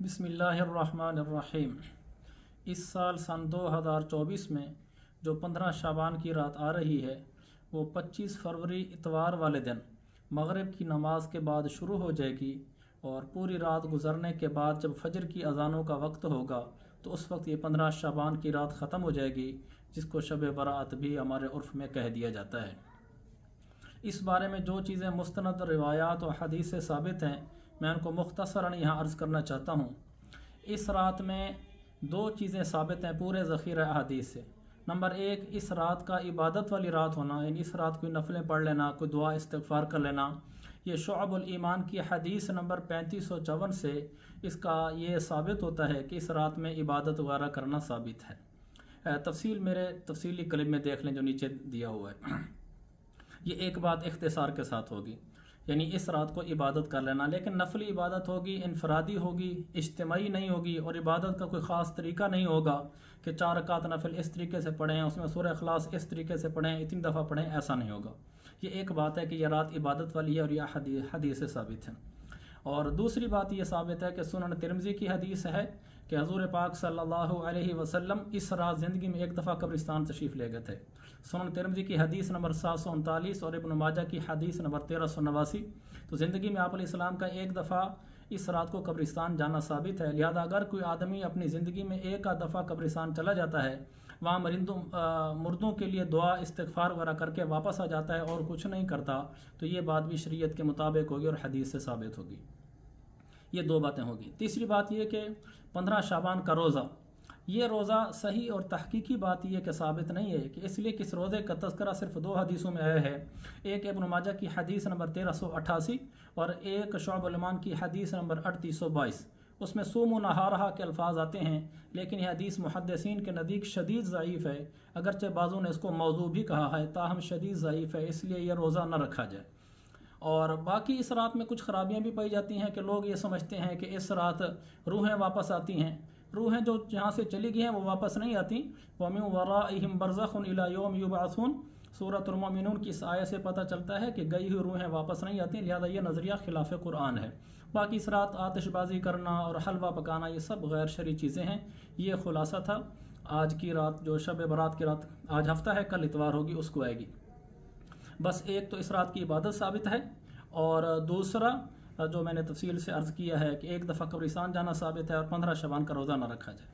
बिस्मिल्लाहिर्रहमानिर्रहीम। इस साल सन 2024 में जो 15 शाबान की रात आ रही है वो 25 फरवरी इतवार वाले दिन मगरिब की नमाज के बाद शुरू हो जाएगी और पूरी रात गुजरने के बाद जब फजर की अजानों का वक्त होगा तो उस वक्त ये 15 शाबान की रात ख़त्म हो जाएगी, जिसको शब बरात भी हमारे उर्फ़ में कह दिया जाता है। इस बारे में जो चीज़ें मुस्तनद रिवायात और हदीस से साबित हैं मैं उनको मुख्तसरन यहाँ अर्ज़ करना चाहता हूँ। इस रात में दो चीज़ें साबित हैं पूरे ज़ख़ीरा अहादीस से। नंबर एक, इस रात का इबादत वाली रात होना, यानी इस रात कोई नफलें पढ़ लेना, कोई दुआ इस्तिग़फ़ार कर लेना। ये शुअबुल ईमान की हदीस नंबर 3554 से इसका ये साबित होता है कि इस रात में इबादत वगैरह करना साबित है। तफसील मेरे तफसीली क्लिप में देख लें जो नीचे दिया हुआ है। ये एक बात इख्तिसार के साथ होगी, यानी इस रात को इबादत कर लेना, लेकिन नफली इबादत होगी, इनफरादी होगी, इज्तिमाई नहीं होगी और इबादत का कोई ख़ास तरीका नहीं होगा कि 4 रकात नफल इस तरीके से पढ़ें, उसमें सूरह इखलास इस तरीके से पढ़ें, इतनी दफ़ा पढ़ें, ऐसा नहीं होगा। ये एक बात है कि यह रात इबादत वाली है और यह हदीस से साबित है। और दूसरी बात यह साबित है कि सुनन तिरमिज़ी की हदीस है कि हज़ूर पाक सल्लल्लाहु अलैहि वसल्लम इस रात ज़िंदगी में एक दफ़ा कब्रिस्तान तशरीफ़ ले गए थे। सुनन तिरमिज़ी की हदीस नंबर 739 और इब्न माजा की हदीस नंबर 1389। तो ज़िंदगी में आप अलैहिस्सलाम का एक दफ़ा इस रात को कब्रिस्तान जाना साबित है। लिहाजा अगर कोई आदमी अपनी ज़िंदगी में एक आध दफ़ा कब्रिस्तान चला जाता है, वहाँ मुर्दों के लिए दुआ इस्तिग़फ़ार वगैरह करके वापस आ जाता है और कुछ नहीं करता, तो ये बात भी शरीयत के मुताबिक होगी और हदीस से साबित होगी। ये दो बातें होगी। तीसरी बात यह कि 15 शाबान का रोज़ा, ये रोज़ा सही और तहकीकी बात यह कि साबित नहीं है कि इसलिए कि इस रोज़े का तज़किरा सिर्फ 2 हदीसों में आया है। एक इब्न माजा की हदीस नंबर 1388 और एक शुअबुल ईमान की हदीस नंबर 3822। उसमें सूमु नहारहा के अल्फाज आते हैं, लेकिन यह हदीस मुहद्दिसीन के नज़दीक शदीद ज़ईफ़ है। अगरचे बाज़ों ने इसको मौज़ू भी कहा है, ताहम शदीद ज़ईफ़ है, इसलिए यह रोज़ा न रखा जाए। और बाकी इस रात में कुछ ख़राबियाँ भी पाई जाती हैं कि लोग ये समझते हैं कि इस रात रूहें वापस आती हैं। रूहें जो जहाँ से चली गई हैं वो वापस नहीं आती। वमिन वराइहिम बरज़ख़ुन इला यौम युबअसून, सूरतुल मोमिनून की इस आयत से पता चलता है कि गई हुई रूहें वापस नहीं आती। लिहाजा ये नज़रिया खिलाफ़ कुरान है। बाकी इस रात आतिशबाजी करना और हलवा पकाना ये सब गैर शरई चीज़ें हैं। ये खुलासा था आज की रात, जो शब बरात की रात आज हफ्ता है, कल इतवार होगी, उसको आएगी। बस एक तो इस रात की इबादत साबित है और दूसरा जो मैंने तफसील से अर्ज़ किया है कि एक दफ़ा कब्रिस्तान जाना साबित है और 15 शबान का रोज़ा न रखा जाए।